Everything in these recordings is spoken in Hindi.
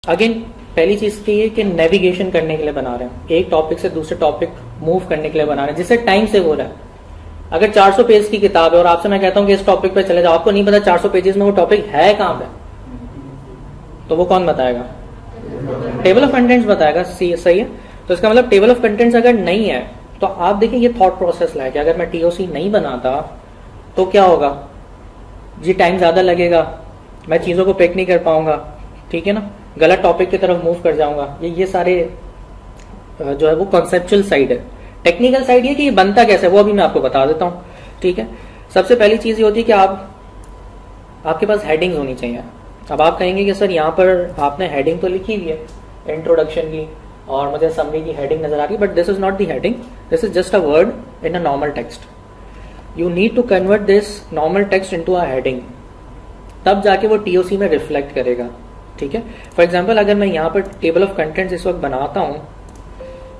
अगेन पहली चीज की है कि नेविगेशन करने के लिए बना रहे हैं, एक टॉपिक से दूसरे टॉपिक मूव करने के लिए बना रहे हैं, जिससे टाइम सेव हो रहा है। अगर 400 पेज की किताब है और आपसे मैं कहता हूं कि इस टॉपिक पे चले जाओ, आपको नहीं पता 400 पेजेस में वो टॉपिक है कहां पे, तो वो कौन बताएगा? टेबल ऑफ कंटेंट्स बताएगा। सही है। तो इसका मतलब टेबल ऑफ कंटेंट्स अगर नहीं है तो आप देखिए ये थॉट प्रोसेस लाइक अगर मैं टीओसी नहीं बनाता तो क्या होगा जी, टाइम ज्यादा लगेगा, मैं चीजों को पिक नहीं कर पाऊंगा, ठीक है ना, गलत टॉपिक की तरफ मूव कर जाऊंगा। ये सारे जो है वो कॉन्सेप्चुअल साइड है। टेक्निकल साइड ये कि ये बनता कैसे है वो अभी मैं आपको बता देता हूं, ठीक है। सबसे पहली चीज ये होती है कि आपके पास हेडिंग्स होनी चाहिए। अब आप कहेंगे कि सर यहाँ पर आपने हेडिंग तो लिखी हुई है इंट्रोडक्शन की और मुझे समरी की हेडिंग नजर आ रही है, but this is not the heading, this is just a word in a normal text. You need to convert this normal text into a heading, तब जाके वो टीओसी में रिफ्लेक्ट करेगा, ठीक है। फॉर एग्जाम्पल अगर मैं यहाँ पर टेबल ऑफ कंटेंट्स इस वक्त बनाता हूँ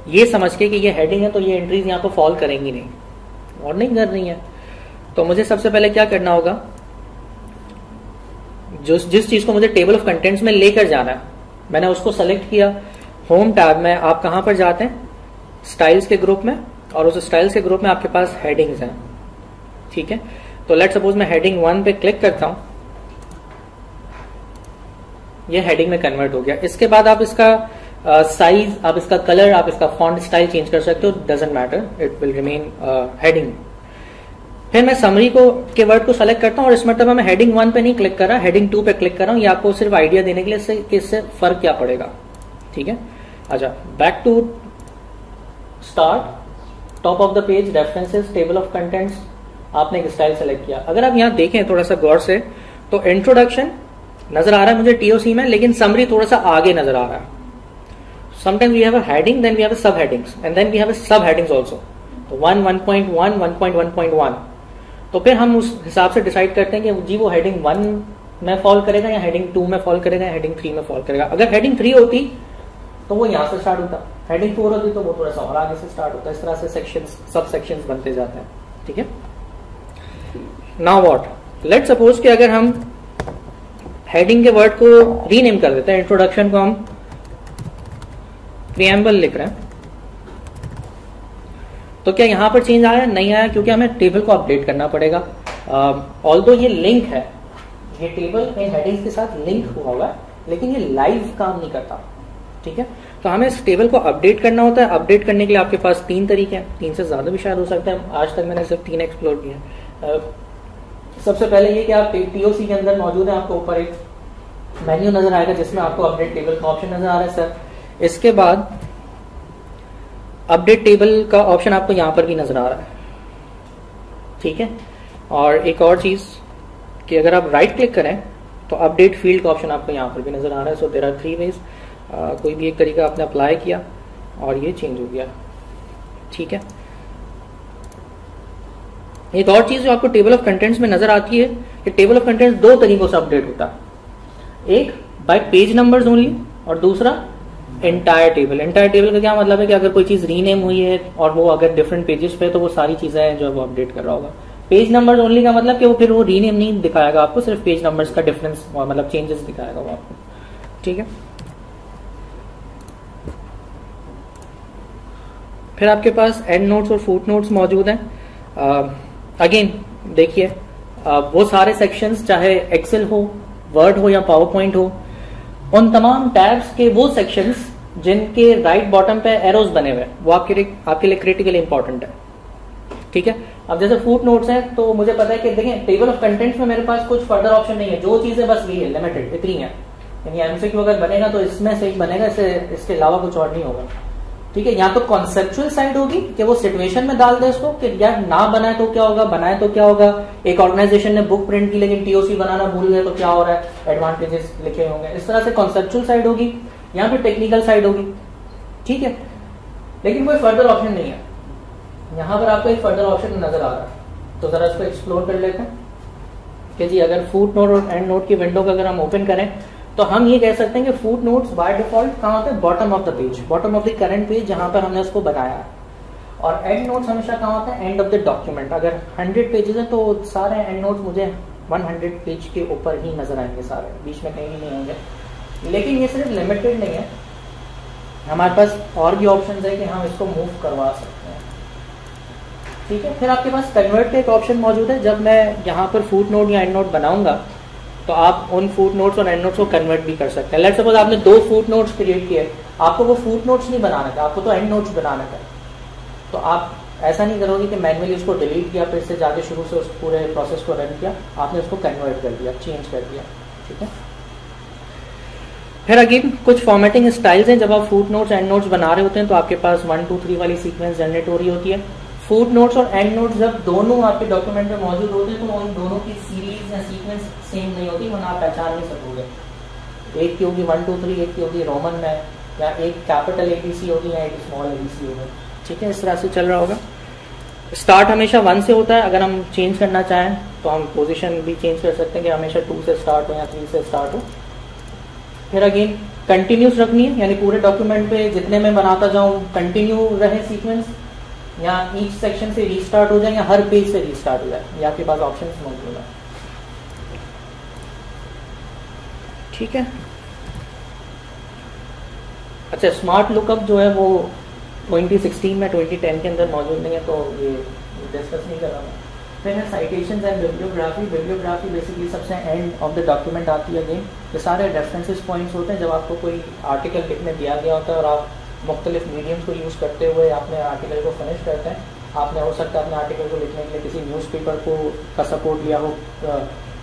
ये समझ के कि ये हेडिंग है तो ये एंट्रीज यहाँ पर फॉल करेंगी नहीं और नहीं कर रही है, तो मुझे सबसे पहले क्या करना होगा, जिस चीज को मुझे टेबल ऑफ कंटेंट्स में लेकर जाना है मैंने उसको सेलेक्ट किया। होम टैब में आप कहां पर जाते हैं? स्टाइल्स के ग्रुप में, और उस स्टाइल्स के ग्रुप में आपके पास हेडिंग्स हैं, ठीक है। तो लेट सपोज मैं हेडिंग 1 पे क्लिक करता हूं, ये हेडिंग में कन्वर्ट हो गया। इसके बाद आप इसका साइज, आप इसका कलर, आप इसका फॉन्ट स्टाइल चेंज कर सकते हो, doesn't matter, it will remain heading. फिर मैं समरी के वर्ड को सेलेक्ट करता हूं और इस मतलब मैं हेडिंग 1 पे नहीं क्लिक कर रहा, हेडिंग 2 पे क्लिक कर रहा हूं। ये आपको सिर्फ आइडिया देने के लिए कि इससे फर्क क्या पड़ेगा, ठीक है। अच्छा, back to start, top of the page, references, table of contents, आपने एक स्टाइल सेलेक्ट किया। अगर आप यहां देखें थोड़ा सा गौर से तो इंट्रोडक्शन नजर आ रहा है मुझे टीओसी में, लेकिन समरी थोड़ा सा आगे नजर आ रहा है। Sometimes we have a heading, then we have a sub headings and then we have a sub headings also. तो 1, 1.1, 1.1.1, तो फिर हम उस हिसाब से डिसाइड करते हैं कि जी वो हेडिंग 1 में फॉल करेगा या हेडिंग 2 में फॉल करेगा या हेडिंग 3 में फॉल करेगा। अगर हेडिंग 3 होती तो वो यहां से स्टार्ट होता, हेडिंग 4 होती तो वो थोड़ा सा और आगे से स्टार्ट होता। इस तरह से सेक्शंस, सब सेक्शंस बनते जाते हैं, ठीक है। नाउ व्हाट, लेट्स सपोज कि अगर हम हेडिंग के वर्ड को रीनेम कर देते हैं, इंट्रोडक्शन को हम प्रीएम्बल लिख रहे हैं, तो क्या यहां पर चेंज आया? नहीं आया, क्योंकि हमें टेबल को अपडेट करना पड़ेगा। ऑल्दो ये लिंक है, ये टेबल इन हेडिंग्स के साथ लिंक हुआ हुआ है, लेकिन ये लाइव काम नहीं करता, ठीक है। तो हमें इस टेबल को अपडेट करना होता है। अपडेट करने के लिए आपके पास 3 तरीके हैं, 3 से ज्यादा भी शायद हो सकता है, आज तक मैंने सिर्फ 3 एक्सप्लोर किए। सबसे पहले ये कि आप टीओसी के अंदर मौजूद है, आपको ऊपर एक मेन्यू नजर आएगा जिसमें आपको अपडेट टेबल का ऑप्शन नजर आ रहा है सर। इसके बाद अपडेट टेबल का ऑप्शन आपको यहां पर भी नजर आ रहा है, ठीक है। और एक और चीज कि अगर आप राइट क्लिक करें तो अपडेट फील्ड का ऑप्शन आपको यहां पर भी नजर आ रहा है। सो देयर आर 3 वेज, कोई भी एक तरीका आपने अप्लाई किया और ये चेंज हो गया, ठीक है। एक और चीज जो आपको टेबल ऑफ कंटेंट्स में नजर आती है कि टेबल ऑफ कंटेंट्स 2 तरीकों से अपडेट होता है, एक बाय पेज नंबर्स ओनली और दूसरा एंटायर टेबल। एंटायर टेबल का क्या मतलब है कि अगर कोई चीज रीनेम हुई है और वो अगर डिफरेंट पेजेस पे, तो वो सारी चीजें जो है वो अपडेट कर रहा होगा। पेज नंबर्स ओनली का मतलब कि वो फिर वो रीनेम नहीं दिखाएगा आपको, सिर्फ पेज नंबर्स का डिफरेंस मतलब चेंजेस दिखाएगा वो आपको, ठीक है। फिर आपके पास एंड नोट्स और फुट नोट्स मौजूद हैं। अगेन देखिए, वो सारे सेक्शंस चाहे एक्सेल हो, वर्ड हो या पावर पॉइंट हो, उन तमाम टैब्स के वो सेक्शंस जिनके राइट बॉटम पे एरोज बने हुए वो आपके लिए क्रिटिकली इंपॉर्टेंट है, ठीक है। अब जैसे फुट नोट्स हैं तो मुझे पता है कि देखें टेबल ऑफ कंटेंट्स में मेरे पास कुछ फर्दर ऑप्शन नहीं है, जो चीजें बस ये है लिमिटेड, इतनी है। यानी एमसीक्यू अगर बनेगा तो इसमें से ही बनेगा, इसके अलावा कुछ और नहीं होगा, ठीक है। यहाँ तो कॉन्सेप्चुअल साइड होगी कि वो सिचुएशन में डाल दे उसको कि यार ना बनाए तो क्या होगा, बनाए तो क्या होगा। एक ऑर्गेनाइजेशन ने बुक प्रिंट की लेकिन टीओसी बनाना भूल गए तो क्या हो रहा है, एडवांटेजेस लिखे होंगे। इस तरह से कॉन्सेप्चुअल साइड होगी, यहाँ पे टेक्निकल साइड होगी, ठीक है। लेकिन कोई फर्दर ऑप्शन नहीं है, यहाँ पर आपको एक फर्दर ऑप्शन नजर आ रहा है, तो जरा इसको एक्सप्लोर कर लेते हैं कि जी अगर फुट नोट और एंड नोट की विंडो को अगर हम ओपन करें तो हम ये कह सकते हैं कि फुट नोट्स बाय डिफॉल्ट कहाँ होते हैं, bottom of the page, bottom of the current page जहां पर हमने उसको बनाया है। और एंड नोट्स हमेशा कहाँ होते हैं, एंड ऑफ द डॉक्यूमेंट। अगर 100 पेजेस है तो सारे एंड नोट्स मुझे 100 पेज के ऊपर ही नजर आएंगे, सारे बीच में कहीं भी नहीं होंगे, लेकिन ये सिर्फ लिमिटेड नहीं है, हमारे पास और भी ऑप्शन है कि हम इसको मूव करवा सकते हैं। ठीक है, फिर आपके पास कन्वर्ट का एक ऑप्शन मौजूद है। जब मैं यहाँ पर फुट नोट या एंड नोट बनाऊंगा तो आप उन फुट नोट्स और एंड नोट्स को कन्वर्ट भी कर सकते हैं। लेट्स सपोज आपने 2 फुट नोट्स क्रिएट किए, आपको वो फुट नोट्स नहीं बनाना था, आपको तो एंड नोट्स बनाना था। तो आप ऐसा नहीं करोगे कि मैन्युअली उसको डिलीट किया फिर से जाके शुरू से उस पूरे प्रोसेस को रन किया, आपने उसको कन्वर्ट कर दिया, चेंज कर दिया। ठीक है, फिर अगेन कुछ फॉर्मेटिंग स्टाइल्स हैं। जब आप फुट नोट्स एंड नोट्स बना रहे होते हैं तो आपके पास 1 2 3 वाली सीक्वेंस जनरेट हो रही होती है। फुट नोट्स और एंड नोट्स जब दोनों आपके डॉक्यूमेंट में मौजूद होते हैं तो उन दोनों की सीरीज या सीक्वेंस सेम नहीं होती, वरना आप पहचान नहीं सकोगे। एक की होगी 1 2 3, एक की होगी रोमन में, या एक कैपिटल ABC होगी या एक स्मॉल ABC होगी। ठीक है, इस तरह से चल रहा होगा। स्टार्ट हमेशा 1 से होता है, अगर हम चेंज करना चाहें तो हम पोजीशन भी चेंज कर सकते हैं कि हमेशा 2 से स्टार्ट हो या 3 से स्टार्ट हो। फिर अगेन कंटिन्यूस रखनी है, यानी पूरे डॉक्यूमेंट पे जितने मैं बनाता जाऊं कंटिन्यू रहे सीक्वेंस, या ईच सेक्शन से रीस्टार्ट हो जाए या हर पेज से रीस्टार्ट हो जाए, ये आपके पास ऑप्शन मौजूद है। ठीक है, अच्छा स्मार्ट लुकअप जो है वो 2016 में 2010 के अंदर मौजूद नहीं है, तो ये डिस्कस नहीं कर रहा मैं। फिर है citations and bibliography. Bibliography basically सबसे एंड ऑफ द डॉक्यूमेंट आती है। अगेन ये सारे रेफरेंसेस पॉइंट्स होते हैं जब आपको कोई आर्टिकल लिखने दिया गया होता है और आप मुख्तलिफ मीडियम्स को यूज़ करते हुए अपने आर्टिकल को फिनिश करते हैं। आपने हो सकता है अपने आर्टिकल को लिखने के लिए किसी न्यूज़पेपर को का सपोर्ट लिया हो,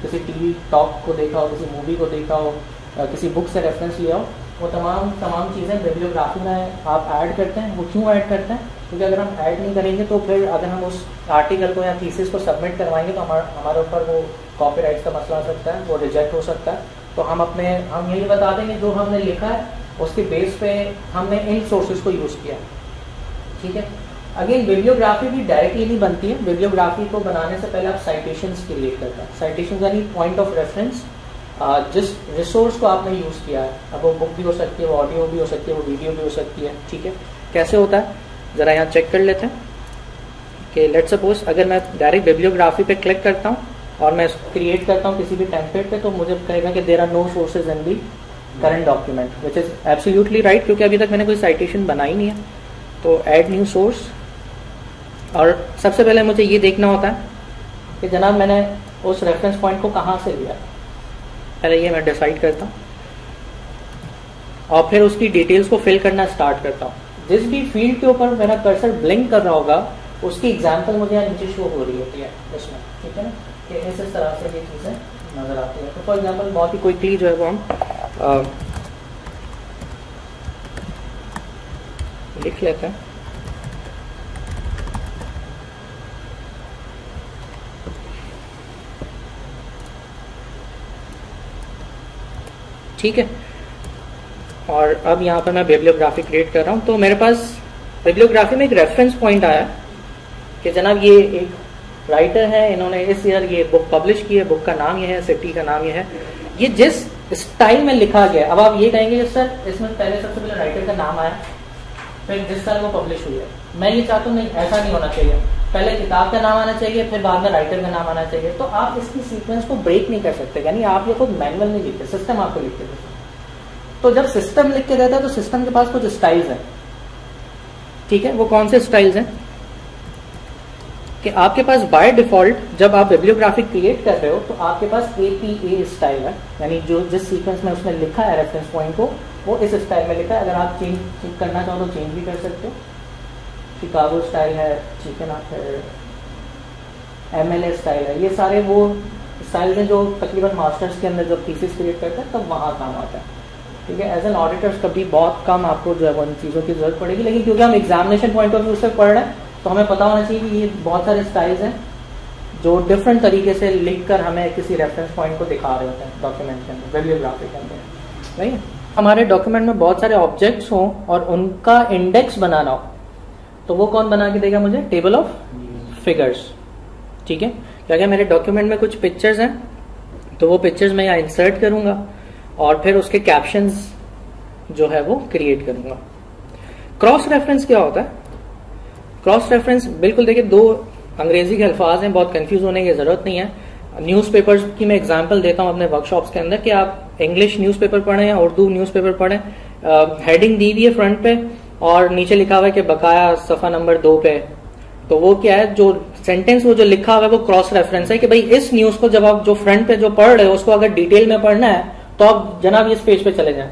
किसी TV टॉक को देखा हो, किसी मूवी को देखा हो, किसी बुक से रेफरेंस लिया हो, वो तमाम चीज़ें बिब्लियोग्राफी में आप ऐड करते हैं। वो क्यों ऐड करते हैं? क्योंकि अगर हम ऐड नहीं करेंगे तो फिर अगर हम उस आर्टिकल को या थीसिस को सबमिट करवाएंगे तो हमारे ऊपर वो कॉपीराइट का मसला आ सकता है, वो रिजेक्ट हो सकता है। तो हम यही बता देंगे जो हमने लिखा है उसके बेस पे हमने इन सोर्सेज को यूज़ किया। ठीक है, अगेन बिब्लियोग्राफी भी डायरेक्टली नहीं बनती है। बिब्लियोग्राफी को बनाने से पहले आप साइटेशंस क्रिएट करते हैं। साइटेशंस यानी पॉइंट ऑफ रेफरेंस, जिस रिसोर्स को आपने यूज़ किया है। अब वो बुक भी हो सकती है, वो ऑडियो भी हो सकती है, वो वीडियो भी हो सकती है। ठीक है, कैसे होता है ज़रा यहाँ चेक कर लेते हैं कि लेट्स सपोज अगर मैं डायरेक्ट बिब्लियोग्राफी पे क्लिक करता हूँ और मैं क्रिएट करता हूँ किसी भी टेम्पलेट पे, तो मुझे कहेगा कि there are no sources in the current document, which is absolutely right, क्योंकि अभी तक मैंने कोई साइटेशन बनाई नहीं है। तो ऐड न्यू सोर्स, और सबसे पहले मुझे ये देखना होता है कि जनाब मैंने उस रेफरेंस पॉइंट को कहाँ से लिया। पहले ये मैं डिसाइड करता हूँ और फिर उसकी डिटेल्स को फिल करना स्टार्ट करता हूँ। जिस भी फील्ड के ऊपर मेरा कर्सर ब्लिंक कर रहा होगा उसकी एग्जाम्पल मुझे यहाँ नीचे शो हो रही होती है इसमें। ठीक है ना, कि इस तरह से ये चीज़ें नजर आती है। तो फॉर एग्जाम्पल बहुत ही क्विकली जो है वो हम लिख लेते हैं। ठीक है, और अब यहाँ पर मैं बिब्लियोग्राफी क्रिएट कर रहा हूँ। तो मेरे पास बिब्लियोग्राफी में एक रेफरेंस पॉइंट आया कि जनाब ये एक राइटर है, इन्होंने इस ईयर ये बुक पब्लिश की है, बुक का नाम ये है, सिटी का नाम ये है, ये जिस स्टाइल में लिखा गया। अब आप ये कहेंगे सर इसमें पहले सबसे पहले राइटर का नाम आया फिर जिस साल वो पब्लिश हुई है। मैं ये चाहता हूँ नहीं, ऐसा नहीं होना चाहिए। पहले किताब का नाम आना चाहिए फिर बाद में राइटर का नाम आना चाहिए। तो आप इसकी सीक्वेंस को ब्रेक नहीं कर सकते, यानी आप ये खुद मैनुअल नहीं लिखते, सिस्टम आपको लिख के देता है। तो जब सिस्टम लिख के देता है तो सिस्टम के पास कुछ स्टाइल्स हैं। ठीक है, वो कौन से स्टाइल्स हैं कि आपके पास बाय डिफॉल्ट जब आप बिब्लियोग्राफी क्रिएट कर रहे हो तो आपके पास APA स्टाइल है, यानी जो जिस सीक्वेंस में उसने लिखा है रेफरेंस पॉइंट को वो इस स्टाइल में लिखा है। अगर आप चेंज करना चाहो तो चेंज भी कर सकते हो। शिकागो स्टाइल है, चिकन है, MLA स्टाइल है, ये सारे वो स्टाइल्स हैं जो तकरीबन मास्टर्स के अंदर जब थीसिस क्रिएट करते हैं तब वहाँ काम आता है। ठीक है, एज एन ऑडिटर्स कभी बहुत कम आपको जो है उन चीज़ों की जरूरत पड़ेगी, लेकिन क्योंकि हम एग्जामिनेशन पॉइंट ऑफ व्यू से पढ़ रहे हैं तो हमें पता होना चाहिए कि ये बहुत सारे स्टाइल्स हैं जो डिफरेंट तरीके से लिखकर हमें किसी रेफरेंस पॉइंट को दिखा रहे होते हैं डॉक्यूमेंट के अंदर, बिब्लियोग्राफी के अंदर। नहीं, हमारे डॉक्यूमेंट में बहुत सारे ऑब्जेक्ट्स हों और उनका इंडेक्स बनाना हो तो वो कौन बना के देगा मुझे? Table of figures. ठीक है, क्या मेरे डॉक्यूमेंट में कुछ पिक्चर्स हैं तो वो पिक्चर्स मैं यहाँ इंसर्ट करूंगा और फिर उसके कैप्शंस जो है वो क्रिएट करूंगा। क्रॉस रेफरेंस क्या होता है? क्रॉस रेफरेंस बिल्कुल देखिए, दो अंग्रेजी के अल्फाज हैं, बहुत कंफ्यूज होने की जरूरत नहीं है। न्यूज़पेपर्स की मैं एग्जांपल देता हूं अपने वर्कशॉप्स के अंदर कि आप इंग्लिश न्यूज़पेपर पढ़ें या उर्दू न्यूज़पेपर पढ़ें, हेडिंग दी हुई है फ्रंट पे और नीचे लिखा हुआ है कि बकाया सफा नंबर 2 पे, तो वो क्या है, जो सेंटेंस वो जो लिखा हुआ है वो क्रॉस रेफरेंस है कि भाई इस न्यूज को जब आप जो फ्रंट पे जो पढ़ रहे हो उसको अगर डिटेल में पढ़ना है तो आप जनाब इस पेज पे चले जाएं।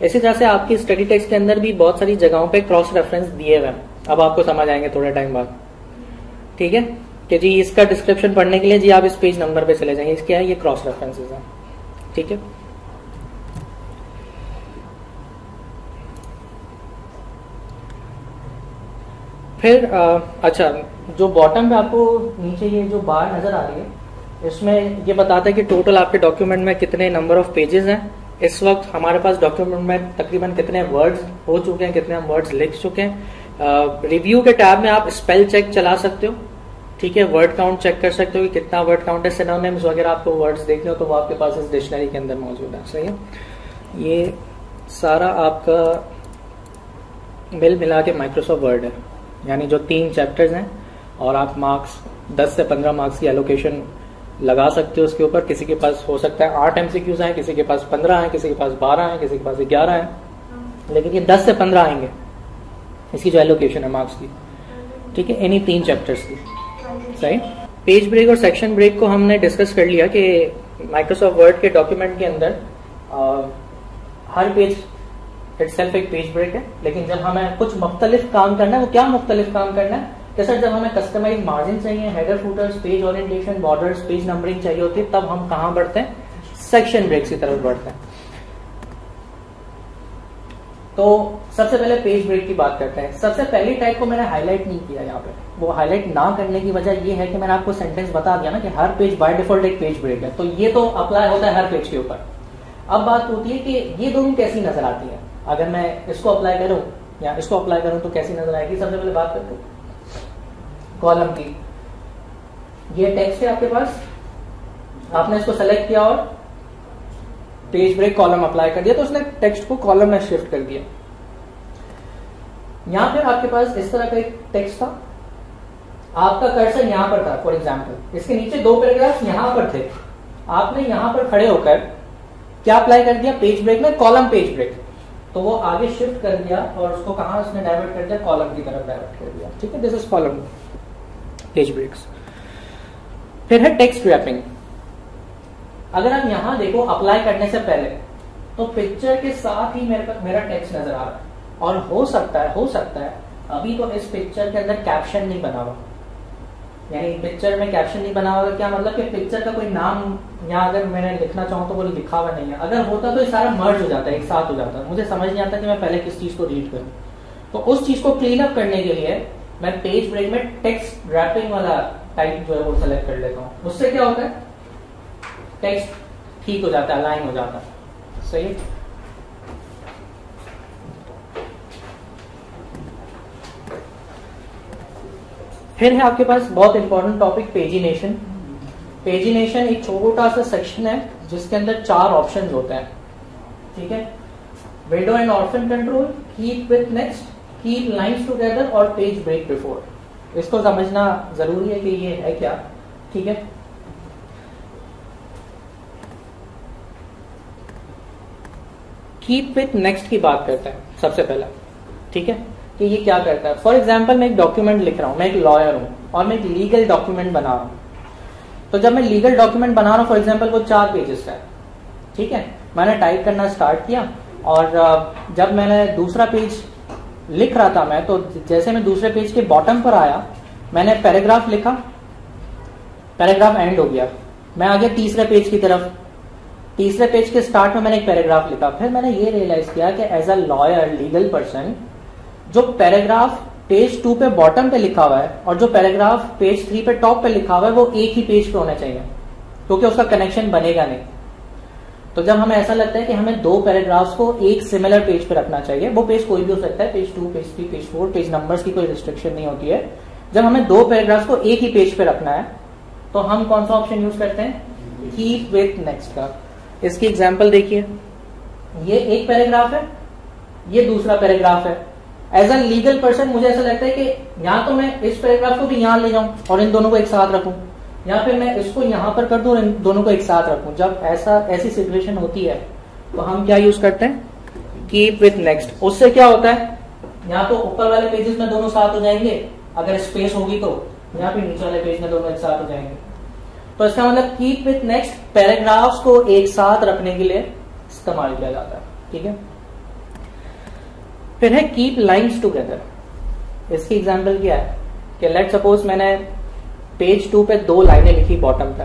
इसी तरह से आपकी स्टडी टेक्स्ट के अंदर भी बहुत सारी जगहों पे क्रॉस रेफरेंस दिए हुए हैं, अब आपको समझ आएंगे थोड़े टाइम बाद, ठीक है, कि जी इसका डिस्क्रिप्शन पढ़ने के लिए जी आप इस पेज नंबर पे चले जाएंगे, क्या है ये क्रॉस रेफरेंसेस है, ठीक है। फिर अच्छा, जो बॉटम पे आपको नीचे ये जो बार नजर आ रही है इसमें ये बताता है कि टोटल आपके डॉक्यूमेंट में कितने नंबर ऑफ पेजेस हैं। इस वक्त हमारे पास डॉक्यूमेंट में तकरीबन कितने वर्ड्स हो चुके हैं, कितने हम वर्ड्स लिख चुके हैं। रिव्यू के टैब में आप स्पेल चेक चला सकते हो, ठीक है, वर्ड काउंट चेक कर सकते हो कि कितना वर्ड काउंट है, सिनोनिम्स वगैरह आपको वर्ड्स देखने हो तो वो आपके पास इस डिक्शनरी के अंदर मौजूद है, सही है। ये सारा आपका मिल मिला के माइक्रोसॉफ्ट वर्ड है, यानी जो 3 चैप्टर्स हैं और आप मार्क्स 10 से 15 मार्क्स की एलोकेशन लगा सकते हो उसके ऊपर। किसी के पास हो सकता है 8 MCQs हैं, किसी के पास 15 हैं, किसी के पास 12 हैं, किसी के पास 11 हैं, लेकिन ये 10 से 15 आएंगे इसकी जो एलोकेशन है मार्क्स की, ठीक है, इन्हीं 3 चैप्टर्स की, सही। पेज ब्रेक और सेक्शन ब्रेक को हमने डिस्कस कर लिया कि माइक्रोसॉफ्ट वर्ड के डॉक्यूमेंट के अंदर हर पेज इटसेल्फ एक पेज ब्रेक है, लेकिन जब हमें कुछ मुख्तलिफ काम करना है, वो क्या मुख्तलिफ काम करना है, जैसे जब हमें कस्टमाइज मार्जिन चाहिए, header putters, page orientation, borders, page numbering चाहिए होती है, तब हम कहां बढ़ते हैं, सेक्शन ब्रेक्स की तरफ बढ़ते हैं। तो सबसे पहले पेज ब्रेक की बात करते हैं। सबसे पहली टाइप को मैंने हाईलाइट नहीं किया यहाँ पे, वो हाईलाइट ना करने की वजह ये है कि मैंने आपको सेंटेंस बता दिया ना कि हर पेज बाय डिफॉल्ट एक पेज ब्रेक है, तो ये तो अप्लाई होता है हर पेज के ऊपर। अब बात होती है कि ये दोनों कैसी नजर आती है, अगर मैं इसको अप्लाई करूं या इसको अप्लाई करूं तो कैसी नजर आएगी। सबसे पहले बात करते हैं कॉलम की। ये टेक्स्ट है आपके पास, आपने इसको सेलेक्ट किया और पेज ब्रेक कॉलम अप्लाई कर दिया तो उसने टेक्स्ट को कॉलम में शिफ्ट कर दिया। यहां पर आपके पास इस तरह का एक टेक्स्ट था, आपका कर्सर यहां पर था फॉर एग्जाम्पल, इसके नीचे 2 पैराग्राफ यहां पर थे, आपने यहां पर खड़े होकर क्या अप्लाई कर दिया, पेज ब्रेक में कॉलम पेज ब्रेक, तो वो आगे शिफ्ट कर दिया और उसको कहां उसने डाइवर्ट कर दिया, कॉलम की तरफ डाइवर्ट कर दिया, ठीक है, this is column page breaks. फिर है टेक्स्ट रैपिंग। अगर आप यहां देखो अप्लाई करने से पहले तो पिक्चर के साथ ही मेरा टेक्स्ट नजर आ रहा है, और हो सकता है अभी तो इस पिक्चर के अंदर कैप्शन नहीं बना हुआ, यानी पिक्चर में कैप्शन नहीं बना हुआ, क्या मतलब कि पिक्चर का कोई नाम यहाँ अगर मैंने लिखना चाहूँ तो वो लिखा हुआ नहीं है। अगर होता तो ये सारा मर्ज हो जाता है, एक साथ हो जाता है, मुझे समझ नहीं आता कि मैं पहले किस चीज को रीड करूँ। तो उस चीज को क्लीन अप करने के लिए मैं पेज ब्रेक में टेक्स्ट रैपिंग वाला टाइप जो है वो सेलेक्ट कर लेता हूँ। उससे क्या होता है, टेक्स्ट ठीक हो जाता है, अलाइन हो जाता है, सही। फिर है आपके पास बहुत इंपॉर्टेंट टॉपिक पेजिनेशन। पेजिनेशन एक छोटा सा सेक्शन है जिसके अंदर 4 ऑप्शंस होते हैं, ठीक है, window and option control, keep with next, keep lines together और पेज ब्रेक बिफोर। इसको समझना जरूरी है कि ये है क्या, ठीक है। कीप विथ नेक्स्ट की बात करते हैं सबसे पहला, ठीक है, कि ये क्या करता है। फॉर एग्जाम्पल मैं एक डॉक्यूमेंट लिख रहा हूं, मैं एक लॉयर हूं और मैं एक लीगल डॉक्यूमेंट बना रहा हूं, तो जब मैं लीगल डॉक्यूमेंट बना रहा हूं फॉर एग्जाम्पल वो 4 पेजेस का है, ठीक है, मैंने टाइप करना स्टार्ट किया और जब मैंने दूसरा पेज लिख रहा था मैं, तो जैसे मैं दूसरे पेज के बॉटम पर आया मैंने पैराग्राफ लिखा, पैराग्राफ एंड हो गया, मैं आ गया तीसरे पेज की तरफ, तीसरे पेज के स्टार्ट में मैंने एक पैराग्राफ लिखा। फिर मैंने ये रियलाइज किया कि as a lawyer legal person जो पैराग्राफ पेज 2 पे बॉटम पे लिखा हुआ है और जो पैराग्राफ पेज 3 पे टॉप पे लिखा हुआ है वो एक ही पेज पे होना चाहिए, क्योंकि उसका कनेक्शन बनेगा नहीं। तो जब हमें ऐसा लगता है कि हमें 2 पैराग्राफ्स को एक सिमिलर पेज पे रखना चाहिए, वो पेज कोई भी हो सकता है, page 2, page 3, page 4, page numbers की कोई रिस्ट्रिक्शन नहीं होती है। जब हमें 2 पैराग्राफ्स को एक ही पेज पे रखना है तो हम कौन सा ऑप्शन यूज करते हैं, कीप विथ नेक्स्ट का। इसकी एग्जाम्पल देखिए, ये एक पैराग्राफ है, ये दूसरा पैराग्राफ है। एज अ लीगल पर्सन मुझे ऐसा लगता है कि या तो मैं इस पैराग्राफ को भी यहां ले जाऊं और इन दोनों को एक साथ रखूं, या फिर मैं इसको यहां पर कर दूं और इन दोनों को एक साथ रखूं। जब ऐसी सिचुएशन होती है तो हम क्या यूज करते हैं, कीप विथ नेक्स्ट। उससे क्या होता है, यहाँ तो ऊपर वाले पेजेस में दोनों साथ हो जाएंगे अगर स्पेस होगी तो, यहाँ पे नीचे वाले पेज में दोनों एक साथ हो जाएंगे। तो इसका मतलब कीप विथ नेक्स्ट पैराग्राफ्स को एक साथ रखने के लिए इस्तेमाल किया जाता है। ठीक है, फिर है कीप लाइन्स टुगेदर। इसकी एग्जांपल क्या है कि लेट सपोज मैंने पेज 2 पे 2 लाइनें लिखी बॉटम पे,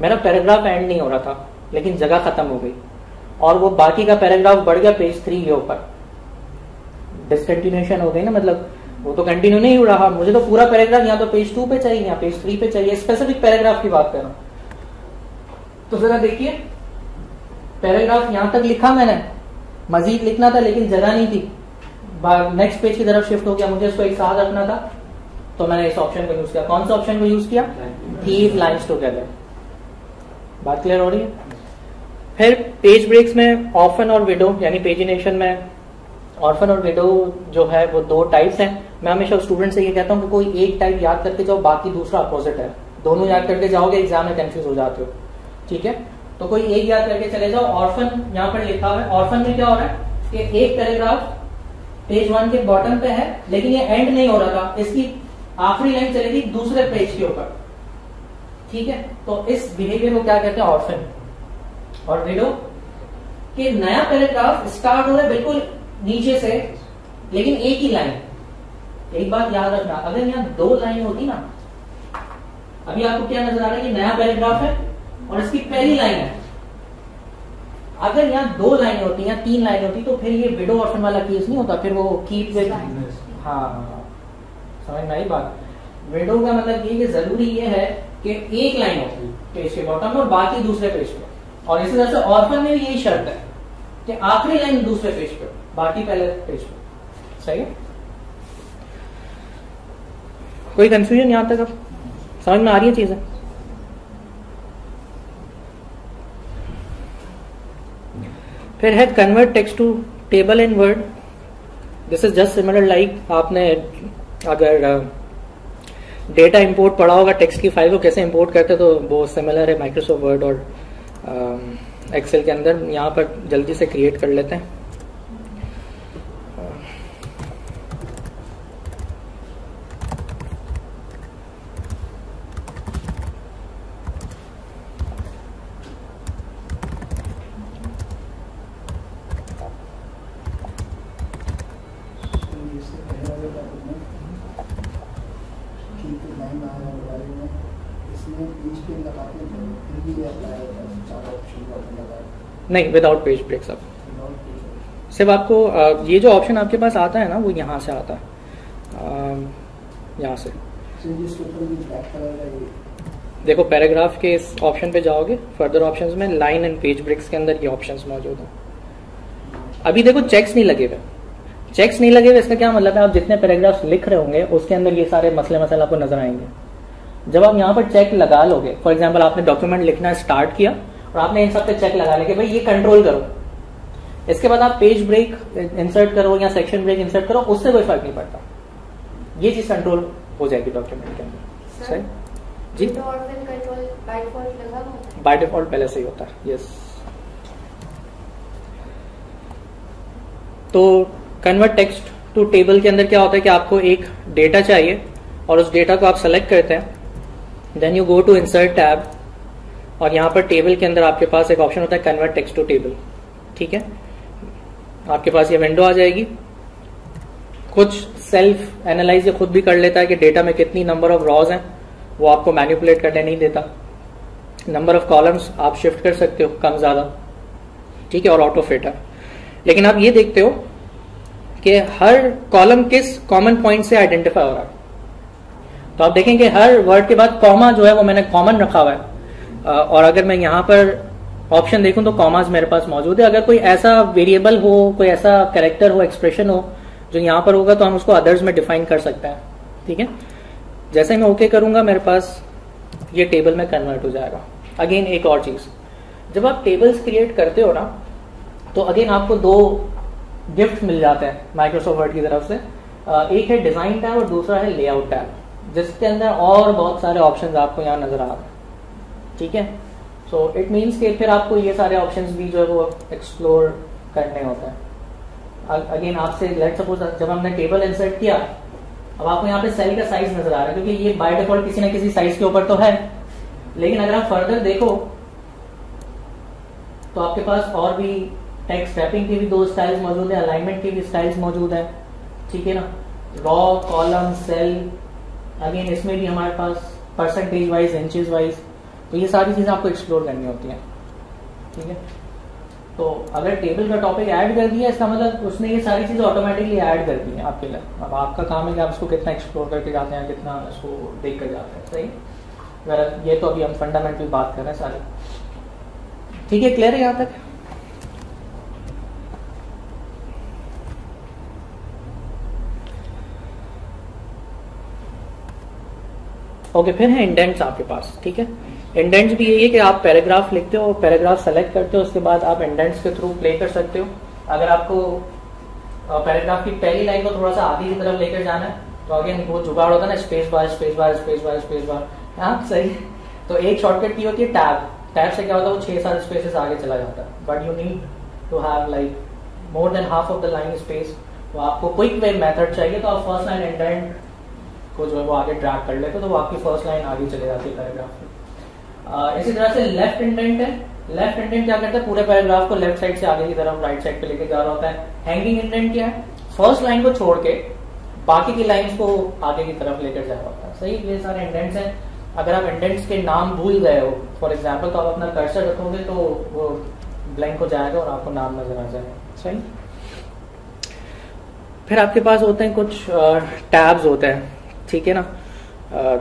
मेरा पैराग्राफ एंड नहीं हो रहा था लेकिन जगह खत्म हो गई और वो बाकी का पैराग्राफ बढ़ गया पेज 3 के ऊपर, डिसकंटिन्यूएशन हो गई ना, मतलब वो तो कंटिन्यू नहीं हो रहा, मुझे तो पूरा पैराग्राफ या तो पेज 2 पे चाहिए या पेज 3 पे चाहिए, स्पेसिफिक पैराग्राफ की बात कर रहा हूं। तो जरा देखिए, पैराग्राफ यहां तक लिखा मैंने, मजीद लिखना था लेकिन जगह नहीं थी, नेक्स्ट पेज की तरफ शिफ्ट हो गया, मुझे इसको एक साथ रखना था, तो मैंने इस ऑप्शन को यूज किया। कौन सा ऑप्शन को यूज किया, कीप लाइन्स टुगेदर। बात क्लियर हो रही है। फिर पेज ब्रेक्स में ऑर्फन और विडो, यानी पेजिनेशन में ऑर्फन और विडो जो है वो 2 टाइप्स हैं। मैं हमेशा स्टूडेंट से ये कहता हूं कि कोई एक टाइप याद करके जाओ, बाकी दूसरा अपोजिट है, दोनों याद करके जाओगे एग्जाम में कंफ्यूज हो जाते हो। ठीक है, तो कोई एक याद करके चले जाओ। ऑर्फन यहाँ पर लिखा हुआ है, ऑर्फन में क्या हो रहा है कि एक पैराग्राफ पेज 1 के बॉटम पे है लेकिन ये एंड नहीं हो रहा था, इसकी आखिरी लाइन चलेगी दूसरे पेज के ऊपर। ठीक है, तो इस बिहेवियर को क्या कहते हैं, ऑर्फन। और विडो कि नया पैराग्राफ स्टार्ट हो रहा है बिल्कुल नीचे से लेकिन एक ही लाइन। एक बात याद रखना, अगर यहाँ 2 लाइन होती ना, अभी आपको क्या नजर आ रहा है कि नया पैराग्राफ है और इसकी पहली लाइन है, अगर यहाँ 2 लाइन होती या 3 लाइन होती तो फिर ये विडो ऑर्फन वाला केस नहीं होता, फिर वो कीप विद। हाँ, समझ में आई बात। विडो का मतलब ये कि जरूरी ये है कि एक लाइन हो पेज के बॉटम और बाकी दूसरे पेज पे, और इसी तरह से ऑर्फन में भी यही शर्त है कि आखिरी लाइन दूसरे पेज पे, बाकी पहले पेज पे। सही है, कोई कंफ्यूजन यहां तक अब समझ में आ रही है चीजें। फिर है convert text to table in Word. This is just similar like आपने अगर डेटा इंपोर्ट पढ़ा होगा, टेक्स्ट की फाइल को कैसे इंपोर्ट करते, तो वो सिमिलर है माइक्रोसॉफ्ट वर्ड और एक्सेल के अंदर। यहाँ पर जल्दी से क्रिएट कर लेते हैं। नहीं, विदाउट पेज ब्रेक्स। अब सिर्फ आपको ये जो ऑप्शन आपके पास आता है ना, वो यहाँ से आता है, यहाँ से देखो पैराग्राफ के इस ऑप्शन पे जाओगे, फर्दर ऑप्शंस में लाइन एंड पेज ब्रेक्स के अंदर ये ऑप्शंस मौजूद हैं। अभी देखो चेक्स नहीं लगे हुए, चेक्स नहीं लगे हुए, इसका क्या मतलब है, आप जितने पैराग्राफ्स लिख रहे होंगे उसके अंदर ये सारे मसले मसाले आपको नजर आएंगे। जब आप यहाँ पर चेक लगा लोगे, फॉर एग्जाम्पल आपने डॉक्यूमेंट लिखना स्टार्ट किया और आपने इन सब पे चेक लगा लिया कि भाई ये कंट्रोल करो, इसके बाद आप पेज ब्रेक इंसर्ट करो या सेक्शन ब्रेक इंसर्ट करो, उससे कोई फर्क नहीं पड़ता, ये चीज कंट्रोल हो जाएगी डॉक्यूमेंट के अंदर। सही जी, बाय डिफॉल्ट पहले से ही होता है। यस, तो कन्वर्ट टेक्स्ट टू टेबल के अंदर क्या होता है कि आपको एक डेटा चाहिए और उस डेटा को आप सेलेक्ट करते हैं, then you go to insert tab और यहाँ पर टेबल के अंदर आपके पास एक ऑप्शन होता है कन्वर्ट टेक्स्ट टू टेबल। ठीक है, आपके पास ये विंडो आ जाएगी। कुछ सेल्फ एनालाइज ये खुद भी कर लेता है कि डेटा में कितनी नंबर ऑफ रॉज हैं, वो आपको मैनिपुलेट करने नहीं देता। नंबर ऑफ कॉलम्स आप शिफ्ट कर सकते हो कम ज्यादा, ठीक है, और ऑटो फिट है। लेकिन आप ये देखते हो कि हर कॉलम किस कॉमन पॉइंट से आइडेंटिफाई हो रहा है। तो आप देखें कि हर वर्ड के बाद कॉमा जो है वो मैंने कॉमन रखा हुआ है, और अगर मैं यहाँ पर ऑप्शन देखूं तो कॉमास मेरे पास मौजूद है। अगर कोई ऐसा वेरिएबल हो, कोई ऐसा कैरेक्टर हो, एक्सप्रेशन हो जो यहाँ पर होगा तो हम उसको अदर्स में डिफाइन कर सकते हैं। ठीक है, जैसे ही मैं ओके करूंगा मेरे पास ये टेबल में कन्वर्ट हो जाएगा। अगेन एक और चीज, जब आप टेबल्स क्रिएट करते हो ना तो अगेन आपको 2 गिफ्ट मिल जाते हैं माइक्रोसॉफ्ट वर्ड की तरफ से। एक है डिजाइन टैब और दूसरा है लेआउट टैब, जिसके अंदर और बहुत सारे ऑप्शंस आपको यहाँ नजर आ रहे हैं। ठीक है। सो इट मीन्स कि फिर आपको ये सारे ऑप्शंस भी जो है वो एक्सप्लोर करने होते हैं। अगेन आपसे लेट सपोज जब हमने टेबल इंसर्ट किया, अब आपको यहाँ पे सेल का साइज नजर आ रहा है क्योंकि ये बाय डिफॉल्ट किसी ना किसी साइज के ऊपर तो है, लेकिन अगर आप फर्दर देखो तो आपके पास और भी टेक्स्ट रैपिंग के भी 2 स्टाइल्स मौजूद है, अलाइनमेंट के भी स्टाइल्स मौजूद है, ठीक है ना, रॉ, कॉलम, सेल, अगेन इसमें भी हमारे पास परसेंटेज वाइज, इंचेस वाइज, तो ये सारी चीजें आपको एक्सप्लोर करनी होती हैं, ठीक है। तो अगर टेबल का टॉपिक ऐड कर दिया इसका मतलब उसने ये सारी चीजें ऑटोमेटिकली ऐड कर दी हैं आपके लिए। अब आपका काम है कि आप इसको कितना एक्सप्लोर करके जाते हैं, कितना इसको देख कर जाते हैं, सही। अगर ये तो अभी हम फंडामेंटल बात कर रहे हैं सारी, ठीक है, क्लियर है यहां तक? ओके, फिर है इंडेंट्स आपके पास, ठीक है। इंडेंट्स भी यही है कि आप पैराग्राफ लिखते हो, पैराग्राफ सेलेक्ट करते हो, उसके बाद आप इंडेंट्स के थ्रू प्ले कर सकते हो। अगर आपको पैराग्राफ की पहली लाइन को थोड़ा सा आगे की तरफ लेकर जाना है तो अगेन वो जुगाड़ होता है ना, space bar space bar space bar space bar, हाँ सही। तो एक शॉर्टकट की होती है टैब, टैब से क्या होता है वो 6-7 स्पेसेस आगे चला जाता है, but you need to have like more than half of the line space. तो आपको क्विक वे मेथड चाहिए तो आप फर्स्ट लाइन इंडेंट को जो है वो आगे ड्रैग कर लेते हो, तो वो आपकी फर्स्ट लाइन आगे चले जाती है पैराग्राफ में। इसी तरह से लेफ्ट इंडेंट है, लेफ्ट इंडेंट क्या करता है, पूरे पैराग्राफ को लेफ्ट साइड से आगे की तरफ राइट साइड पे लेके जा रहा होता है। हैंगिंग इंडेंट क्या है, फर्स्ट लाइन को छोड़ के बाकी की लाइंस को आगे की तरफ लेकर जा रहा होता है, सही। ये सारे इंडेंट्स हैं। अगर आप इंडेंट्स के नाम भूल गए हो फॉर एग्जाम्पल, तो आप अपना कर्सर रखोगे तो वो ब्लैंक हो जाएगा और आपको नाम नजर आ जाएगा, सही। फिर आपके पास होते हैं कुछ टैब्स होते हैं, ठीक है ना।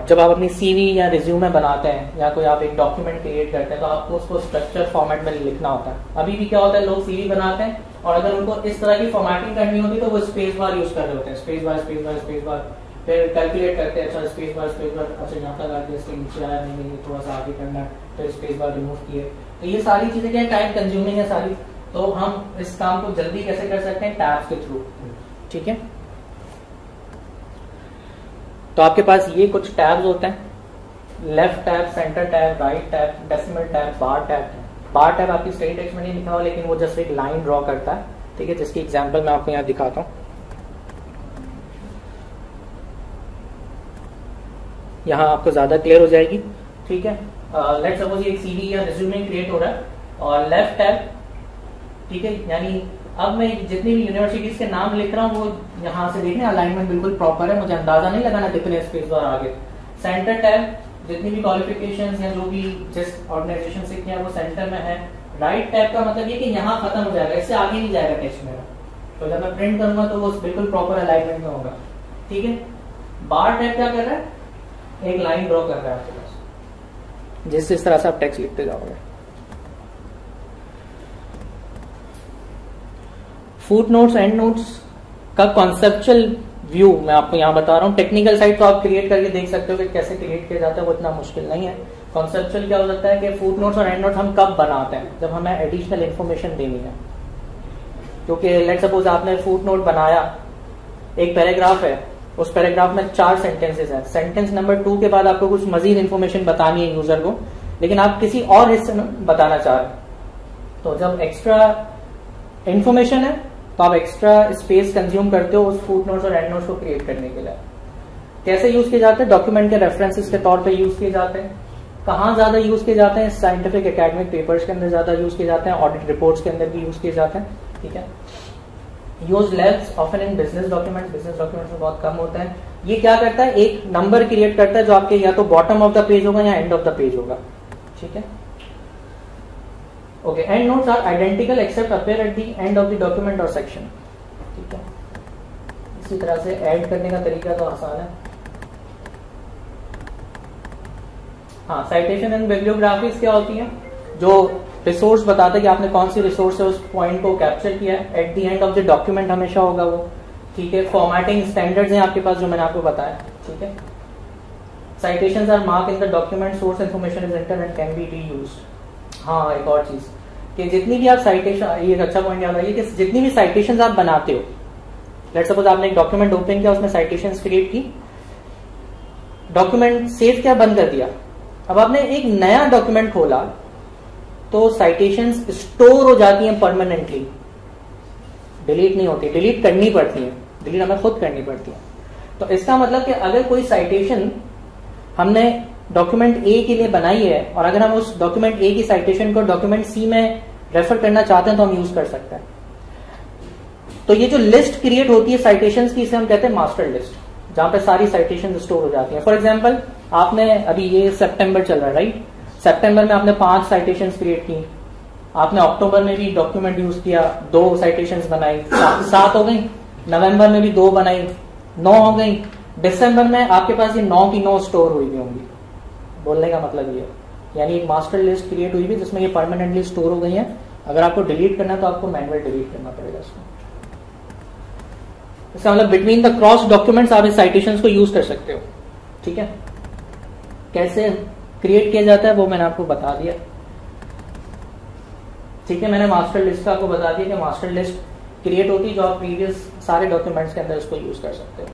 जब आप अपनी सीवी या रिज्यूमे बनाते हैं या कोई आप एक डॉक्यूमेंट क्रिएट करते हैं तो आपको उसको स्ट्रक्चर फॉर्मेट में लिखना होता है। अभी भी क्या होता है, लोग सीवी बनाते हैं और अगर उनको इस तरह की फॉर्मेटिंग करनी होती तो वो स्पेस बार यूज कर रहे होते हैं, space bar space bar space bar, फिर कैलकुलेट करते हैं, अच्छा स्पेस बार, अच्छा यहाँ तक आगे इसके नीचे आया नहीं, थोड़ा सा आगे करना है, फिर स्पेस बार रिमूव किए। तो ये सारी चीजें क्या टाइम कंज्यूमिंग है सारी, तो हम इस काम को जल्दी कैसे कर सकते हैं, टैब्स के थ्रू, ठीक है। तो आपके पास ये कुछ टैब्स होते हैं, left tab, centre tab, right tab, decimal tab, bar tab. Bar tab आपकी स्टेट टेक्स्ट में नहीं लिखा हुआ, लेकिन वो जस्ट एक लाइन ड्रॉ करता है, ठीक है, जिसकी एग्जांपल मैं आपको यहाँ दिखाता हूँ। यहाँ आपको ज्यादा क्लियर हो जाएगी, ठीक है। लेट्स सपोज एक सीवी या रिज्यूमे क्रिएट हो रहा है और लेफ्ट टैब, ठीक है, यानी अब मैं जितनी भी यूनिवर्सिटीज के नाम लिख रहा हूँ वो यहाँ से देखने अलाइनमेंट बिल्कुल प्रॉपर है, मुझे अंदाजा नहीं लगाना कितने स्पेस बार आगे। सेंटर टैब, जितनी भी क्वालिफिकेशंस या जो भी जिस ऑर्गेनाइजेशन से किया वो सेंटर में है। राइट टैब का मतलब ये कि यहाँ खत्म हो जाएगा, इससे आगे नहीं जाएगा टेक्स्ट मेरा, तो जब मैं प्रिंट करूंगा तो वो बिल्कुल प्रॉपर अलाइनमेंट में होगा, ठीक है। बार टैब क्या कर रहा है, एक लाइन ड्रॉ कर रहा है आपके पास, जिस तरह से आप टेक्स्ट लिखते जाओगे। फुट नोट्स, एंड नोट्स का कॉन्सेप्चुअल व्यू मैं आपको यहाँ बता रहा हूँ। टेक्निकल साइड तो आप क्रिएट करके देख सकते हो कि कैसे क्रिएट किया जाता है, वो इतना मुश्किल नहीं है। कॉन्सेप्चुअल क्या हो सकता है कि फुट नोट्स और एंड नोट्स हम कब बनाते हैं, जब हमें एडिशनल इन्फॉर्मेशन देनी है। क्योंकि लेट सपोज आपने फुट नोट बनाया, एक पैराग्राफ है, उस पैराग्राफ में 4 सेंटेंसेस हैं, सेंटेंस नंबर 2 के बाद आपको कुछ मजीद इन्फॉर्मेशन बतानी है यूजर को, लेकिन आप किसी और हिस्से में बताना चाह रहे हैं, तो जब एक्स्ट्रा इन्फॉर्मेशन है तो आप एक्स्ट्रा स्पेस कंज्यूम करते हो उस फुट नोट्स और एंड नोट्स को क्रिएट करने के लिए। कैसे यूज किए जाते हैं, डॉक्यूमेंट के रेफरेंसेस के तौर पे यूज किए जाते हैं। कहाँ ज्यादा यूज किए जाते हैं, साइंटिफिक एकेडमिक पेपर्स के अंदर ज्यादा यूज किए जाते हैं, ऑडिट रिपोर्ट्स के अंदर भी यूज किए जाते हैं, ठीक है। Use less often in business documents, business documents में बहुत कम होता है। ये क्या करता है, एक नंबर क्रिएट करता है जो आपके या तो बॉटम ऑफ द पेज होगा या एंड ऑफ द पेज होगा, ठीक है। Okay, endnotes are identical except appear at the end of the document और सेक्शन, ठीक है। इसी तरह से ऐड करने का तरीका तो आसान है। हाँ, साइटेशन एंड बिब्लियोग्राफीज क्या होती है, जो रिसोर्स बताते हैं कि आपने कौन सी रिसोर्स से उस पॉइंट को कैप्चर किया है, eight the end of the document हमेशा होगा वो, ठीक है। फॉर्मेटिंग स्टैंडर्ड्स हैं आपके पास जो मैंने आपको बताया, ठीक है। Citations are mark in the document, source information is entered and can be reused. हाँ, एक और चीज कि जितनी भी आप साइटेशन, ये एक अच्छा पॉइंट याद आइए कि जितनी भी साइटेशंस आप बनाते हो, लेट्स सपोज आपने एक डॉक्यूमेंट ओपन किया, उसमें साइटेशंस क्रिएट की, डॉक्यूमेंट सेव किया, बंद कर दिया, अब आपने एक नया डॉक्यूमेंट खोला तो साइटेशंस स्टोर हो जाती हैं परमानेंटली, डिलीट नहीं होती, डिलीट करनी पड़ती है, डिलीट हमें खुद करनी पड़ती है। तो इसका मतलब कि अगर कोई साइटेशन हमने डॉक्यूमेंट ए के लिए बनाई है और अगर हम उस डॉक्यूमेंट ए की साइटेशन को डॉक्यूमेंट सी में रेफर करना चाहते हैं तो हम यूज कर सकते हैं। तो ये जो लिस्ट क्रिएट होती है साइटेशंस की, इसे हम कहते हैं मास्टर लिस्ट, जहां पे सारी साइटेशन स्टोर हो जाती हैं। फॉर एग्जाम्पल आपने अभी ये सितंबर चल रहा है, राइट, सितंबर में आपने 5 साइटेशन क्रिएट की, आपने अक्टूबर में भी डॉक्यूमेंट यूज किया, 2 साइटेशन बनाई, 7 हो गई, नवंबर में भी 2 बनाई, 9 हो गई, दिसंबर में आपके पास ये 9 की 9 स्टोर हुई भी होंगी। बोलने का मतलब ये, यानी एक मास्टर लिस्ट क्रिएट हुई भी जिसमें ये परमानेंटली स्टोर हो गई है। अगर आपको डिलीट करना है तो आपको मैनुअल डिलीट करना पड़ेगा इसको। इसका मतलब बिटवीन द क्रॉस डॉक्यूमेंट्स आप इस साइटेशंस को यूज कर सकते हो। ठीक है, कैसे क्रिएट किया जाता है वो मैंने आपको बता दिया। ठीक है, मैंने मास्टर लिस्ट का आपको बता दिया कि मास्टर लिस्ट क्रिएट होती है जो आप प्रीवियस सारे डॉक्यूमेंट्स के अंदर इसको यूज कर सकते हो।